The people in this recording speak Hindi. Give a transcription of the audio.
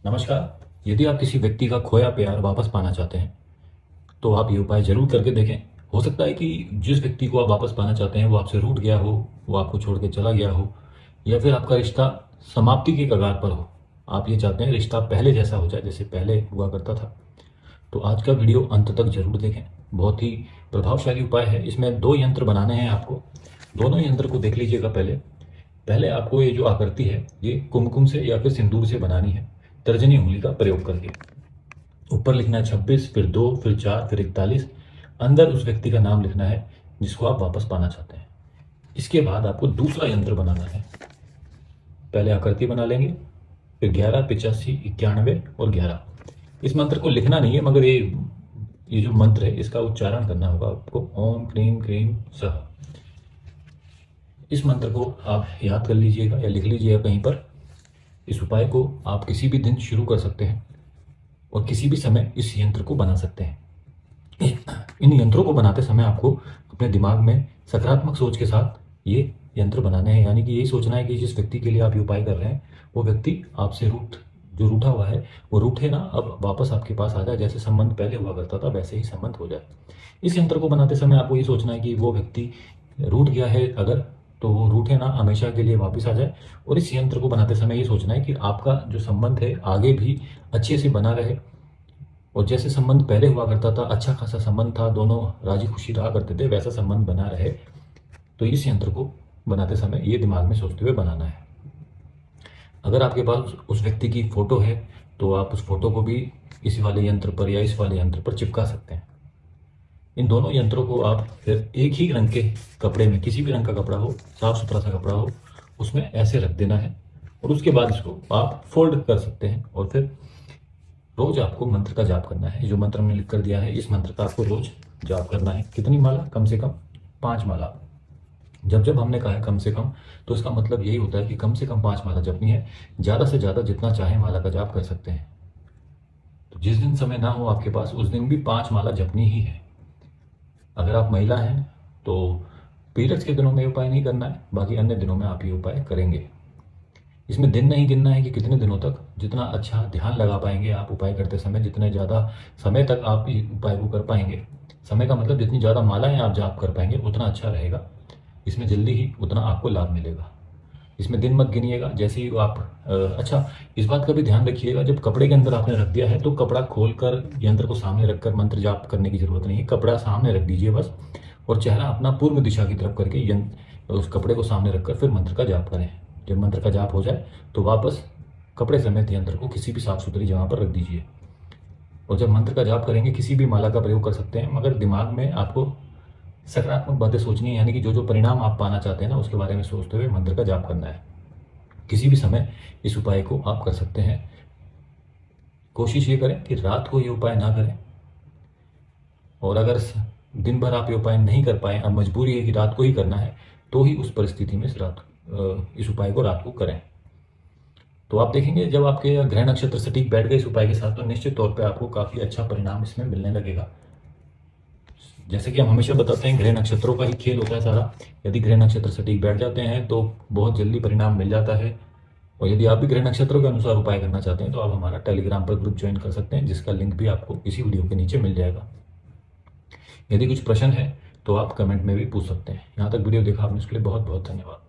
नमस्कार। यदि आप किसी व्यक्ति का खोया प्यार वापस पाना चाहते हैं तो आप ये उपाय जरूर करके देखें। हो सकता है कि जिस व्यक्ति को आप वापस पाना चाहते हैं वो आपसे रूठ गया हो, वो आपको छोड़ के चला गया हो, या फिर आपका रिश्ता समाप्ति के कगार पर हो। आप ये चाहते हैं रिश्ता पहले जैसा हो जाए, जैसे पहले हुआ करता था। तो आज का वीडियो अंत तक जरूर देखें। बहुत ही प्रभावशाली उपाय है। इसमें 2 यंत्र बनाने हैं आपको। दोनों यंत्र को देख लीजिएगा। पहले पहले आपको ये जो आकृति है ये कुमकुम से या फिर सिंदूर से बनानी है, तर्जनी उंगली का प्रयोग करके। ऊपर लिखना है 26, फिर 2, फिर 4, फिर 41। अंदर उस व्यक्ति का नाम लिखना है जिसको आप वापस पाना चाहते हैं। इसके बाद आपको दूसरा यंत्र बनाना है। पहले आकृति बना लेंगे, फिर 11, 85, 91 और 11। इस मंत्र को लिखना नहीं है, मगर ये जो मंत्र है इसका उच्चारण करना होगा आपको। ओम क्रीम क्रीम सह। इस मंत्र को आप याद कर लीजिएगा या लिख लीजिएगा कहीं पर। इस उपाय को आप किसी भी दिन शुरू कर सकते हैं और किसी भी समय इस यंत्र को बना सकते हैं। इन यंत्रों को बनाते समय आपको अपने दिमाग में सकारात्मक सोच के साथ ये यंत्र बनाने हैं। यानी कि यही सोचना है कि जिस व्यक्ति के लिए आप ये उपाय कर रहे हैं वो व्यक्ति आपसे रूठा हुआ है वो रूठे ना, अब वापस आपके पास आ जाए। जैसे संबंध पहले हुआ करता था वैसे ही संबंध हो जाए। इस यंत्र को बनाते समय आपको ये सोचना है कि वो व्यक्ति रूठ गया है अगर, तो वो रूठे ना, हमेशा के लिए वापस आ जाए। और इस यंत्र को बनाते समय ये सोचना है कि आपका जो संबंध है आगे भी अच्छे से बना रहे, और जैसे संबंध पहले हुआ करता था, अच्छा खासा संबंध था, दोनों राजी खुशी रहा करते थे, वैसा संबंध बना रहे। तो इस यंत्र को बनाते समय ये दिमाग में सोचते हुए बनाना है। अगर आपके पास उस व्यक्ति की फोटो है तो आप उस फोटो को भी इस वाले यंत्र पर या इस वाले यंत्र पर चिपका सकते हैं। इन दोनों यंत्रों को आप फिर एक ही रंग के कपड़े में, किसी भी रंग का कपड़ा हो, साफ सुथरा सा कपड़ा हो, उसमें ऐसे रख देना है। और उसके बाद इसको आप फोल्ड कर सकते हैं और फिर रोज आपको मंत्र का जाप करना है। जो मंत्र हमने लिख कर दिया है इस मंत्र का आपको रोज जाप करना है। कितनी माला? कम से कम 5 माला। जब जब हमने कहा है कम से कम, तो इसका मतलब यही होता है कि कम से कम 5 माला जपनी है। ज़्यादा से ज़्यादा जितना चाहे माला का जाप कर सकते हैं। तो जिस दिन समय ना हो आपके पास उस दिन भी 5 माला जपनी ही है। अगर आप महिला हैं तो पीरियड्स के दिनों में उपाय नहीं करना है, बाकी अन्य दिनों में आप ये उपाय करेंगे। इसमें दिन नहीं गिनना है कि कितने दिनों तक, जितना अच्छा ध्यान लगा पाएंगे आप उपाय करते समय, जितने ज़्यादा समय तक आप इस उपाय को कर पाएंगे। समय का मतलब जितनी ज़्यादा मालाएं आप जाप कर पाएंगे उतना अच्छा रहेगा। इसमें जल्दी ही उतना आपको लाभ मिलेगा। इसमें दिन मत गिनिएगा। जैसे ही आप अच्छा, इस बात का भी ध्यान रखिएगा, जब कपड़े के अंदर आपने रख दिया है तो कपड़ा खोलकर यंत्र को सामने रखकर मंत्र जाप करने की जरूरत नहीं है। कपड़ा सामने रख दीजिए बस, और चेहरा अपना पूर्व दिशा की तरफ करके यंत्र उस कपड़े को सामने रखकर फिर मंत्र का जाप करें। जब मंत्र का जाप हो जाए तो वापस कपड़े समेत यंत्र को किसी भी साफ सुथरी जगह पर रख दीजिए। और जब मंत्र का जाप करेंगे किसी भी माला का प्रयोग कर सकते हैं, मगर दिमाग में आपको सकारात्मक बातें सोचनी है। यानी कि जो जो परिणाम आप पाना चाहते हैं ना उसके बारे में सोचते हुए मंत्र का जाप करना है। किसी भी समय इस उपाय को आप कर सकते हैं। कोशिश ये करें कि रात को ये उपाय ना करें, और अगर दिन भर आप ये उपाय नहीं कर पाए, अब मजबूरी है कि रात को ही करना है, तो ही उस परिस्थिति में इस उपाय को रात को करें। तो आप देखेंगे जब आपके ग्रह नक्षत्र सटीक बैठ गए इस उपाय के साथ तो निश्चित तौर पे आपको काफ़ी अच्छा परिणाम इसमें मिलने लगेगा। जैसे कि हम हमेशा बताते हैं ग्रह नक्षत्रों का ही खेल होता है सारा। यदि ग्रह नक्षत्र सटीक बैठ जाते हैं तो बहुत जल्दी परिणाम मिल जाता है। और यदि आप भी ग्रह नक्षत्रों के अनुसार उपाय करना चाहते हैं तो आप हमारा टेलीग्राम पर ग्रुप ज्वाइन कर सकते हैं, जिसका लिंक भी आपको इसी वीडियो के नीचे मिल जाएगा। यदि कुछ प्रश्न है तो आप कमेंट में भी पूछ सकते हैं। यहाँ तक वीडियो देखा आपने, इसके लिए बहुत बहुत धन्यवाद।